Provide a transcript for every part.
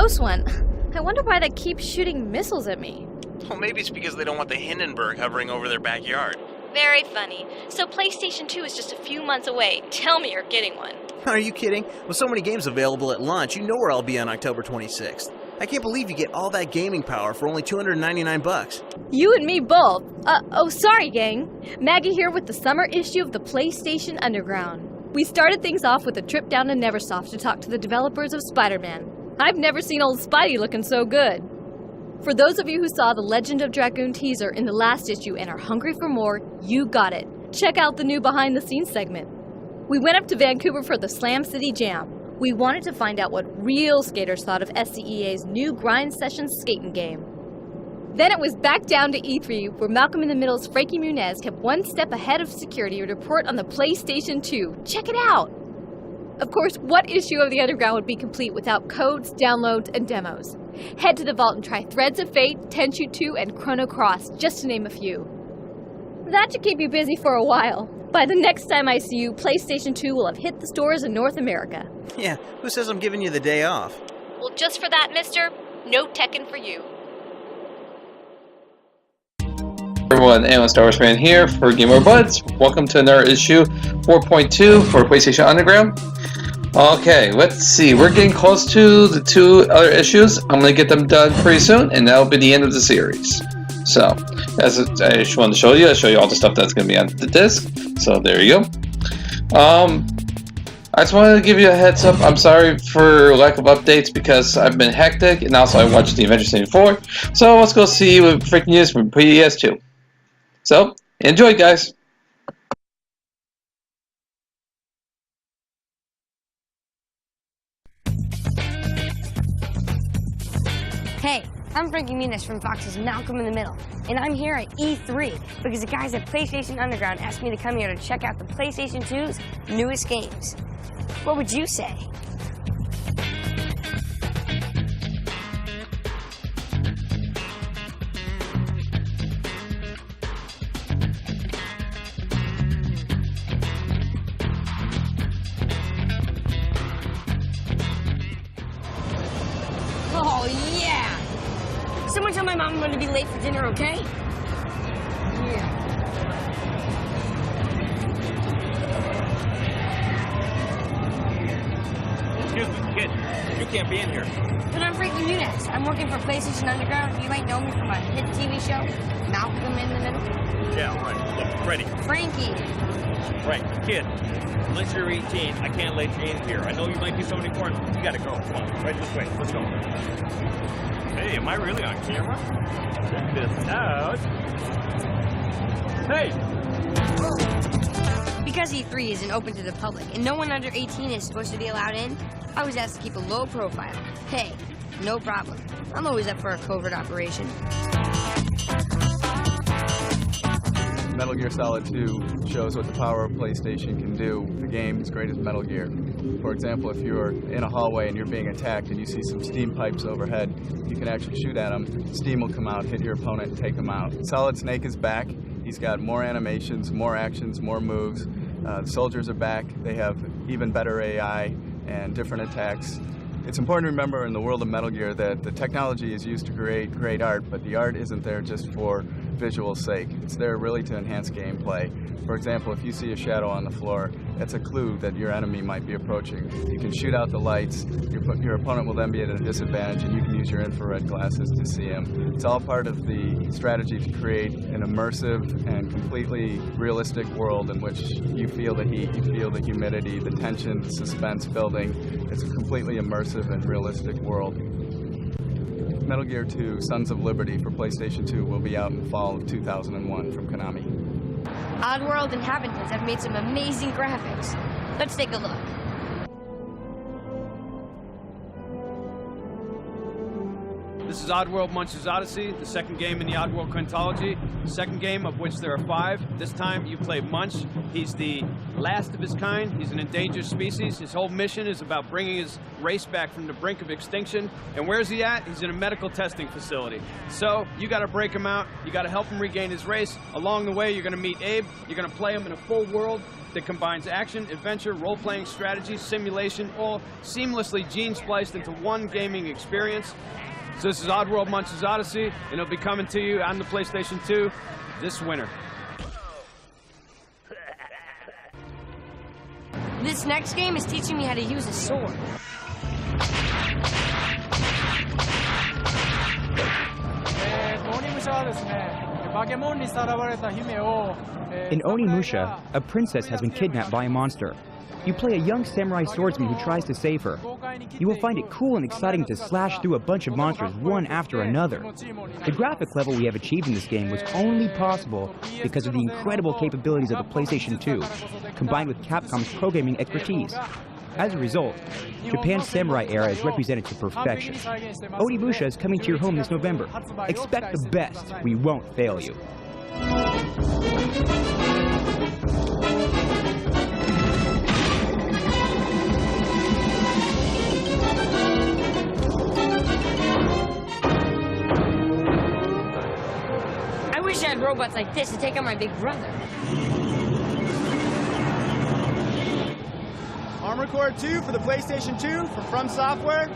close one. I wonder why they keep shooting missiles at me. Well, maybe it's because they don't want the Hindenburg hovering over their backyard. Very funny. So PlayStation 2 is just a few months away. Tell me you're getting one. Are you kidding? With so many games available at launch, you know where I'll be on October 26th. I can't believe you get all that gaming power for only $299. You and me both. Oh, sorry, gang. Maggie here with the summer issue of the PlayStation Underground. We started things off with a trip down to Neversoft to talk to the developers of Spider-Man. I've never seen old Spidey looking so good. For those of you who saw the Legend of Dragoon teaser in the last issue and are hungry for more, you got it. Check out the new behind-the-scenes segment. We went up to Vancouver for the Slam City Jam. We wanted to find out what real skaters thought of SCEA's new Grind Sessions skating game. Then it was back down to E3, where Malcolm in the Middle's Frankie Muniz kept one step ahead of security to report on the PlayStation 2. Check it out! Of course, what issue of the Underground would be complete without codes, downloads, and demos? Head to the vault and try Threads of Fate, Tenchu 2, and Chrono Cross, just to name a few. That should keep you busy for a while. By the next time I see you, PlayStation 2 will have hit the stores in North America. Yeah, who says I'm giving you the day off? Well, just for that, mister, no Tekken for you. Everyone, AlanStarWarsFan here for Gamer Buds. Welcome to another issue 4.2 for PlayStation Underground. Okay, let's see. We're getting close to the 2 other issues. I'm going to get them done pretty soon, and that'll be the end of the series. So, as I just wanted to show you, I'll show you all the stuff that's going to be on the disc. So, there you go. I just wanted to give you a heads up. I'm sorry for lack of updates because I've been hectic, and also I watched the Avengers 74. So, let's go see what freaking news from PS2. So, enjoy, guys. Hey, I'm Frankie Muniz from Fox's Malcolm in the Middle, and I'm here at E3 because the guys at PlayStation Underground asked me to come here to check out the PlayStation 2's newest games. What would you say? Oh, yeah! Someone tell my mom I'm going to be late for dinner, okay? Yeah. Excuse me, kid. You can't be in here. But I'm Frankie Muniz. I'm working for PlayStation Underground. You might know me from a hit TV show, Malcolm in the Middle. Yeah, right. Look, Freddy. Frankie. Right, kid. Unless you're 18, I can't let you in here. I know you might be 74. You gotta go. Come on, right this way. Let's go. Hey, am I really on camera? Check this out. Hey! Because E3 isn't open to the public and no one under 18 is supposed to be allowed in, I was asked to keep a low profile. Hey, no problem. I'm always up for a covert operation. Metal Gear Solid 2 shows what the power of PlayStation can do. The game is great as Metal Gear. For example, if you're in a hallway and you're being attacked and you see some steam pipes overhead, you can actually shoot at them. Steam will come out, hit your opponent, and take them out. Solid Snake is back. He's got more animations, more actions, more moves. The soldiers are back. They have even better AI and different attacks. It's important to remember in the world of Metal Gear that the technology is used to create great art, but the art isn't there just for visual sake. It's there really to enhance gameplay. For example, if you see a shadow on the floor, that's a clue that your enemy might be approaching. You can shoot out the lights, your opponent will then be at a disadvantage, and you can use your infrared glasses to see him. It's all part of the strategy to create an immersive and completely realistic world in which you feel the heat, you feel the humidity, the tension, the suspense building. It's a completely immersive and realistic world. Metal Gear 2 Sons of Liberty for PlayStation 2 will be out in the fall of 2001 from Konami. Oddworld inhabitants have made some amazing graphics. Let's take a look. This is Oddworld Munch's Odyssey, the second game in the Oddworld quintology, the second game of which there are 5. This time you play Munch. He's the last of his kind. He's an endangered species. His whole mission is about bringing his race back from the brink of extinction. And where's he at? He's in a medical testing facility. So you got to break him out. You got to help him regain his race. Along the way, you're going to meet Abe. You're going to play him in a full world that combines action, adventure, role-playing, strategy, simulation, all seamlessly gene-spliced into one gaming experience. So this is Oddworld Munch's Odyssey, and it'll be coming to you on the PlayStation 2 this winter. This next game is teaching me how to use a sword. In Onimusha, a princess has been kidnapped by a monster. You play a young samurai swordsman who tries to save her. You will find it cool and exciting to slash through a bunch of monsters one after another. The graphic level we have achieved in this game was only possible because of the incredible capabilities of the PlayStation 2, combined with Capcom's programming expertise. As a result, Japan's samurai era is represented to perfection. Onimusha is coming to your home this November. Expect the best. We won't fail you. I wish I had robots like this to take on my big brother. Armored Core 2 for the PlayStation 2 from Software.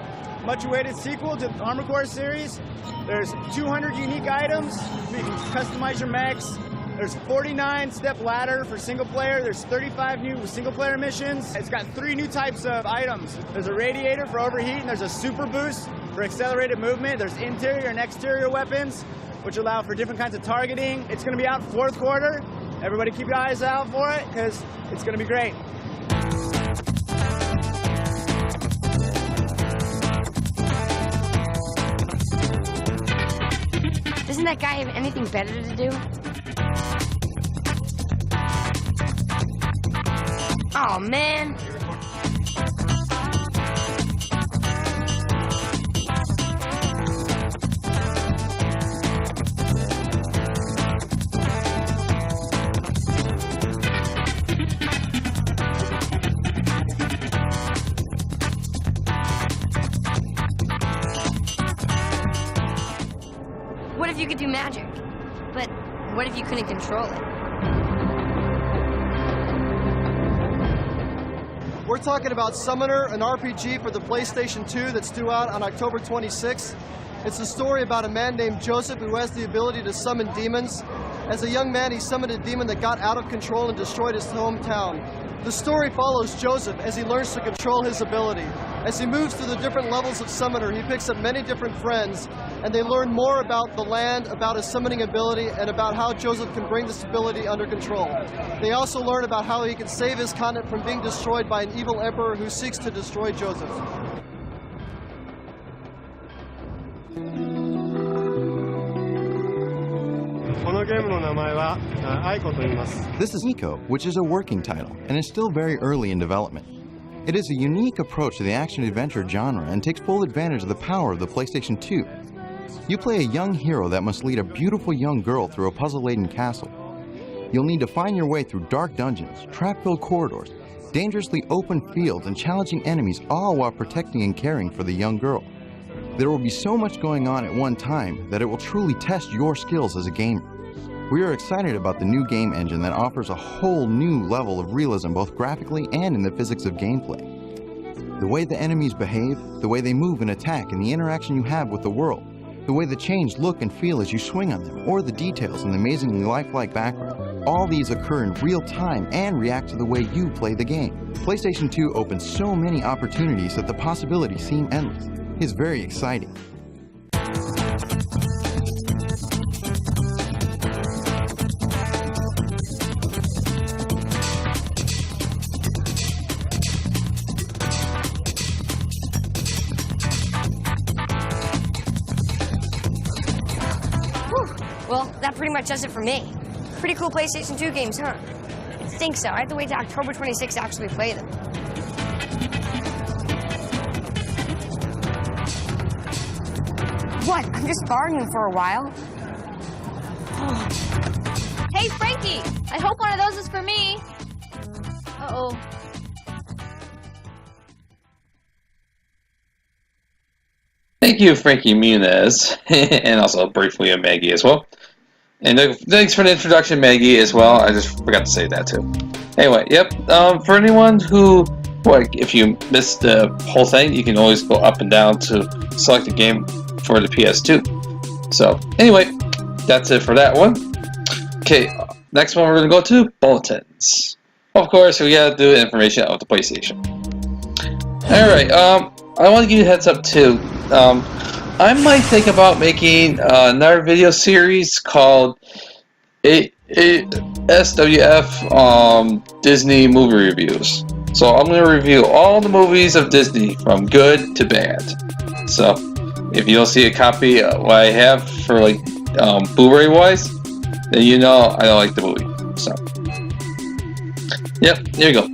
Much awaited sequel to the Armored Core series. There's 200 unique items. You can customize your mechs. There's 49-step ladder for single player. There's 35 new single player missions. It's got 3 new types of items. There's a radiator for overheat, and there's a super boost for accelerated movement. There's interior and exterior weapons, which allow for different kinds of targeting. It's going to be out 4th quarter. Everybody keep your eyes out for it, because it's going to be great. Doesn't that guy have anything better to do? Oh man. What if you could do magic? But what if you couldn't control it? We're talking about Summoner, an RPG for the PlayStation 2 that's due out on October 26th. It's a story about a man named Joseph who has the ability to summon demons. As a young man, he summoned a demon that got out of control and destroyed his hometown. The story follows Joseph as he learns to control his ability. As he moves through the different levels of Summoner, he picks up many different friends, and they learn more about the land, about his summoning ability, and about how Joseph can bring this ability under control. They also learn about how he can save his continent from being destroyed by an evil emperor who seeks to destroy Joseph. This is Nico, which is a working title, and is still very early in development. It is a unique approach to the action-adventure genre and takes full advantage of the power of the PlayStation 2. You play a young hero that must lead a beautiful young girl through a puzzle-laden castle. You'll need to find your way through dark dungeons, trap-filled corridors, dangerously open fields, and challenging enemies, all while protecting and caring for the young girl. There will be so much going on at one time that it will truly test your skills as a gamer. We are excited about the new game engine that offers a whole new level of realism both graphically and in the physics of gameplay. The way the enemies behave, the way they move and attack, and the interaction you have with the world, the way the chains look and feel as you swing on them, or the details in the amazingly lifelike background, all these occur in real time and react to the way you play the game. PlayStation 2 opens so many opportunities that the possibilities seem endless. It's very exciting. Well, that pretty much does it for me. Pretty cool PlayStation 2 games, huh? I think so. I have to wait till October 26th to actually play them. What? I'm just borrowing them for a while. Hey, Frankie! I hope one of those is for me. Uh-oh. Thank you, Frankie Muniz, and also briefly Maggie as well. And thanks for the introduction, Maggie, as well. I just forgot to say that too. Anyway, yep. For anyone who, like, if you missed the whole thing, you can always go up and down to select a game for the PS2. So, anyway, that's it for that one. Okay, next one we're going to go to bulletins. Of course, we got to do information of the PlayStation. Alright, I want to give you a heads up too. I might think about making another video series called SWF Disney movie reviews. So I'm going to review all the movies of Disney from good to bad. So if you don't see a copy of what I have for like Blu-ray wise, then you know I don't like the movie. So yep, there you go.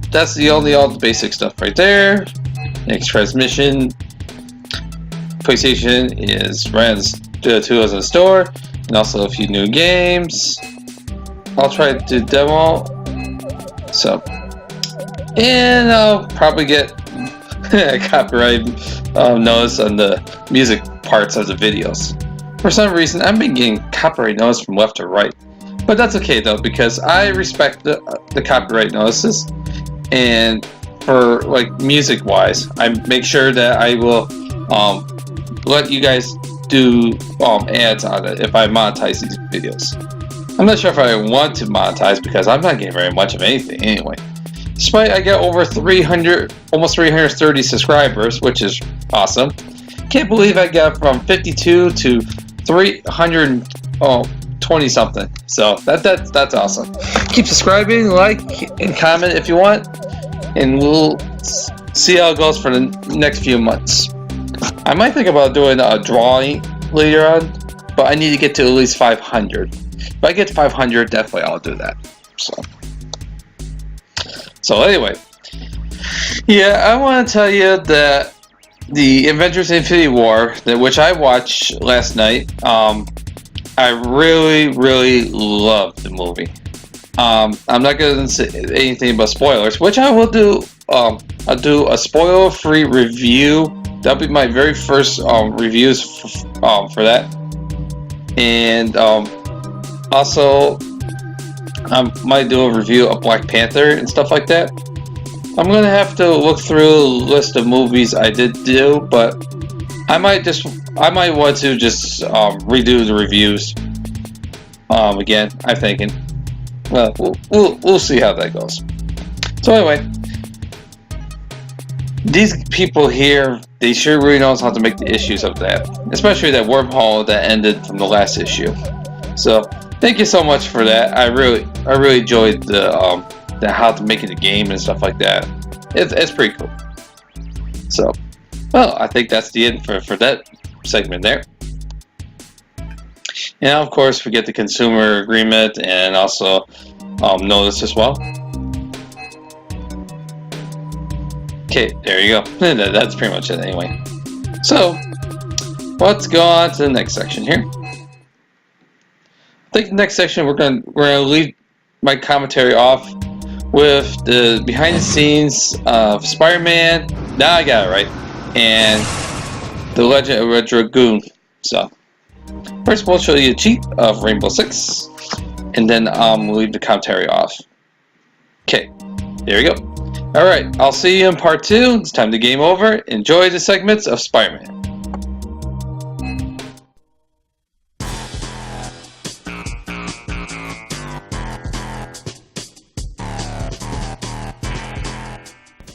That's all the basic stuff right there. Next transmission. PlayStation is runs the 2 in the store, and also a few new games. I'll try to do demo. So, and I'll probably get a copyright notice on the music parts of the videos. For some reason, I've been getting copyright notice from left to right, but that's okay though because I respect the copyright notices. And for like music wise, I make sure that I will let you guys do ads on it if I monetize these videos. I'm not sure if I want to monetize because I'm not getting very much of anything anyway. Despite I get over 300, almost 330 subscribers, which is awesome. Can't believe I got from 52 to 320 something. So that's awesome. Keep subscribing, like, and comment if you want, and we'll see how it goes for the next few months. I might think about doing a drawing later on, but I need to get to at least 500. If I get to 500, definitely I'll do that. So anyway, yeah, I want to tell you that the Avengers Infinity War, which I watched last night, I really loved the movie. I'm not going to say anything about spoilers, which I will do. I'll do a spoiler-free review. That'll be my very first reviews for that. And also, I might do a review of Black Panther and stuff like that. I'm going to have to look through a list of movies I did do, but I might want to just redo the reviews again. I'm thinking. Well, we'll see how that goes. So anyway, these people here, they sure really knows how to make the issues of that, especially that wormhole that ended from the last issue. So thank you so much for that. I really enjoyed the how to make it a game and stuff like that. It's pretty cool. So, well, I think that's the end for that segment there. And now, of course, we get the consumer agreement and also notice as well. Okay, there you go. That's pretty much it anyway. So, let's go on to the next section here. I think the next section we're gonna leave my commentary off with the behind the scenes of Spider-Man. Now I got it right, and the Legend of Red Dragoon. So first we'll show you a cheat of Rainbow Six, and then we'll leave the commentary off. Okay, there we go. Alright, I'll see you in part 2. It's time to game over. Enjoy the segments of Spider-Man.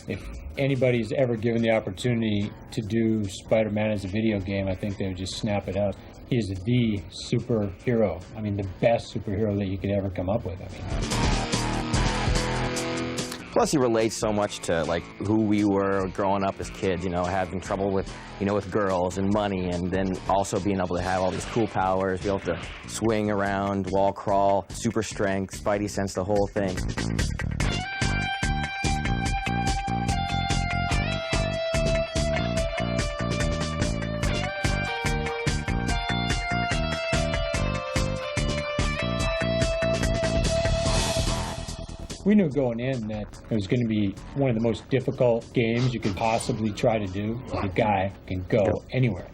If anybody's ever given the opportunity to do Spider-Man as a video game, I think they would just snap it up. He is the superhero. I mean, the best superhero that you could ever come up with. I mean. Plus, he relates so much to like who we were growing up as kids. You know, having trouble with with girls and money, and then also being able to have all these cool powers, be able to swing around, wall crawl, super strength, Spidey sense, the whole thing. We knew going in that it was going to be one of the most difficult games you could possibly try to do. The guy can go anywhere.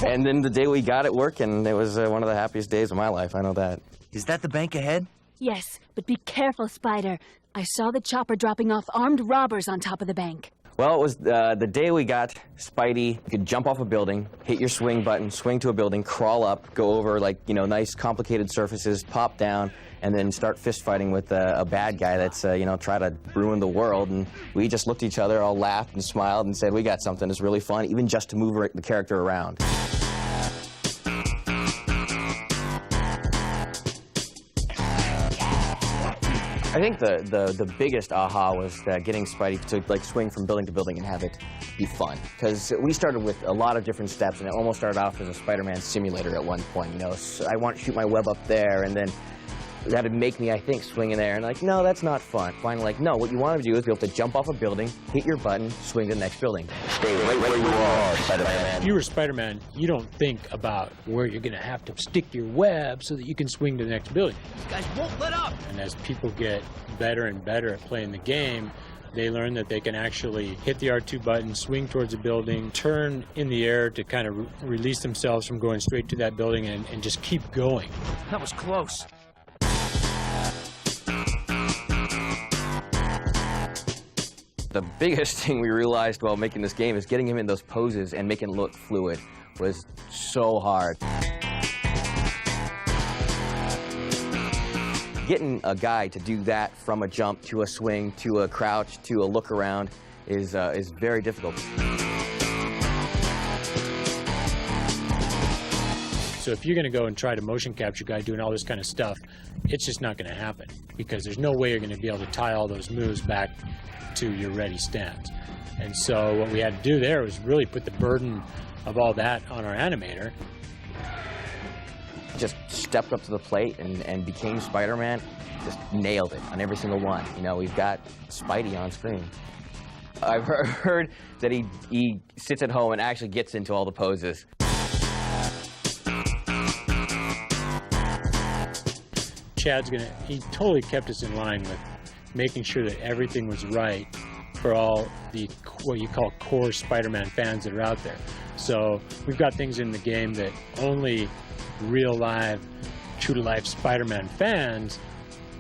And then the day we got it working, it was one of the happiest days of my life, I know that. Is that the bank ahead? Yes, but be careful, Spider. I saw the chopper dropping off armed robbers on top of the bank. Well, it was the day we got Spidey. You could jump off a building, hit your swing button, swing to a building, crawl up, go over, like, you know, nice complicated surfaces, pop down, and then start fist fighting with a bad guy that's, you know, try to ruin the world. And we just looked at each other, all laughed and smiled and said, we got something that's really fun, even just to move the character around. I think the biggest aha was getting Spidey to like swing from building to building and have it be fun. Because we started with a lot of different steps, and it almost started off as a Spider-Man simulator at one point. You know, so I want to shoot my web up there, and then that would make me, I think, swing in there. And like, no, that's not fun. Finally, like, no, what you want to do is be able to jump off a building, hit your button, swing to the next building. Stay right where you are, Spider-Man. If you were Spider-Man, you don't think about where you're going to have to stick your web so that you can swing to the next building. These guys won't let up! And as people get better and better at playing the game, they learn that they can actually hit the R2 button, swing towards a building, turn in the air to kind of release themselves from going straight to that building and just keep going. That was close. The biggest thing we realized while making this game is getting him in those poses and making it look fluid was so hard. Getting a guy to do that from a jump to a swing to a crouch to a look around is very difficult. So if you're going to go and try to motion capture a guy doing all this kind of stuff, it's just not going to happen because there's no way you're going to be able to tie all those moves back to your ready stance. And so what we had to do there was really put the burden of all that on our animator. Just stepped up to the plate and became Spider-Man, just nailed it on every single one. You know, we've got Spidey on screen. I've heard that he sits at home and actually gets into all the poses. Chad's he totally kept us in line with making sure that everything was right for all the, what you call core Spider-Man fans that are out there. So we've got things in the game that only real live, true to life Spider-Man fans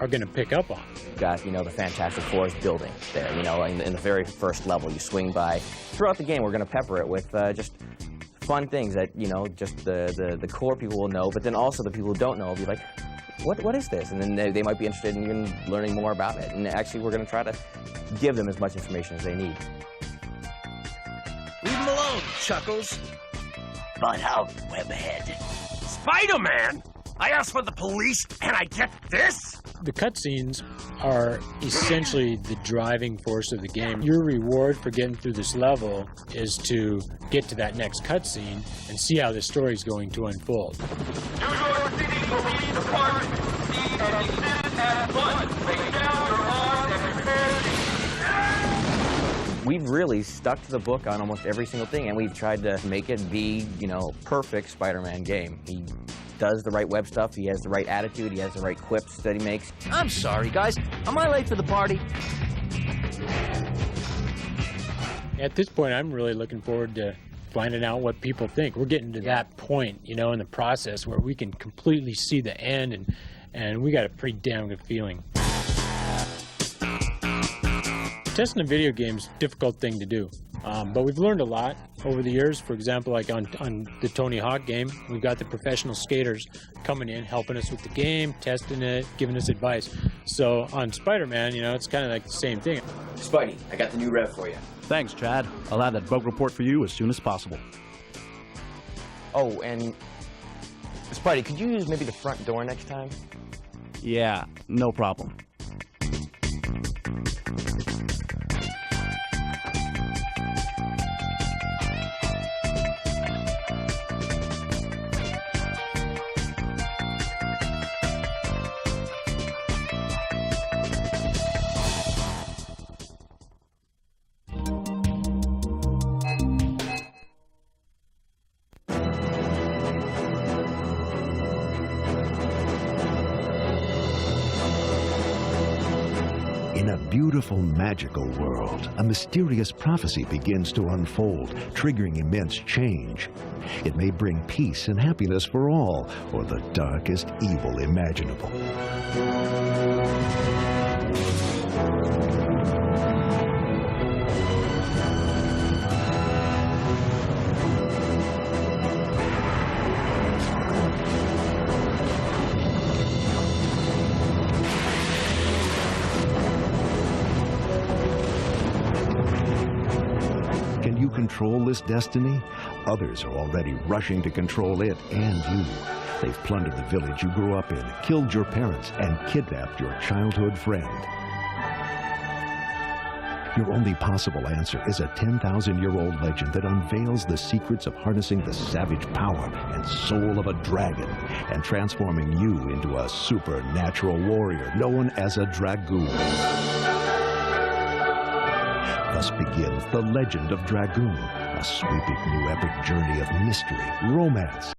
are going to pick up on. You've got, you know, the Fantastic Four's building there, you know, in the very first level you swing by. Throughout the game we're going to pepper it with just fun things that, you know, just the core people will know, but then also the people who don't know will be like, what is this? And then they might be interested in even learning more about it. And actually, we're going to try to give them as much information as they need. Leave them alone, Chuckles. But out, Webhead. Spider-Man? I asked for the police, and I get this? The cutscenes are essentially the driving force of the game. Your reward for getting through this level is to get to that next cutscene and see how the story is going to unfold. New York City Police Department, proceed and desist at once. Lay down your arms and prepare to... We've really stuck to the book on almost every single thing, and we've tried to make it the, you know, perfect Spider-Man game. He does the right web stuff, he has the right attitude, he has the right quips that he makes. I'm sorry, guys. Am I late for the party? At this point, I'm really looking forward to finding out what people think. We're getting to that point, you know, in the process where we can completely see the end, and we got a pretty damn good feeling. Testing a video game is a difficult thing to do, but we've learned a lot over the years. For example, like on the Tony Hawk game, we've got the professional skaters coming in, helping us with the game, testing it, giving us advice. So on Spider-Man, you know, it's kind of like the same thing. Spidey, I got the new rev for you. Thanks, Chad. I'll have that bug report for you as soon as possible. Oh, and Spidey, could you use maybe the front door next time? Yeah, no problem. In a beautiful, magical world, a mysterious prophecy begins to unfold, triggering immense change. It may bring peace and happiness for all, or the darkest evil imaginable. Can you control this destiny? Others are already rushing to control it and you. They've plundered the village you grew up in, killed your parents, and kidnapped your childhood friend. Your only possible answer is a 10,000-year-old legend that unveils the secrets of harnessing the savage power and soul of a dragon and transforming you into a supernatural warrior known as a dragoon. Thus begins the legend of Dragoon, a sweeping new epic journey of mystery, romance,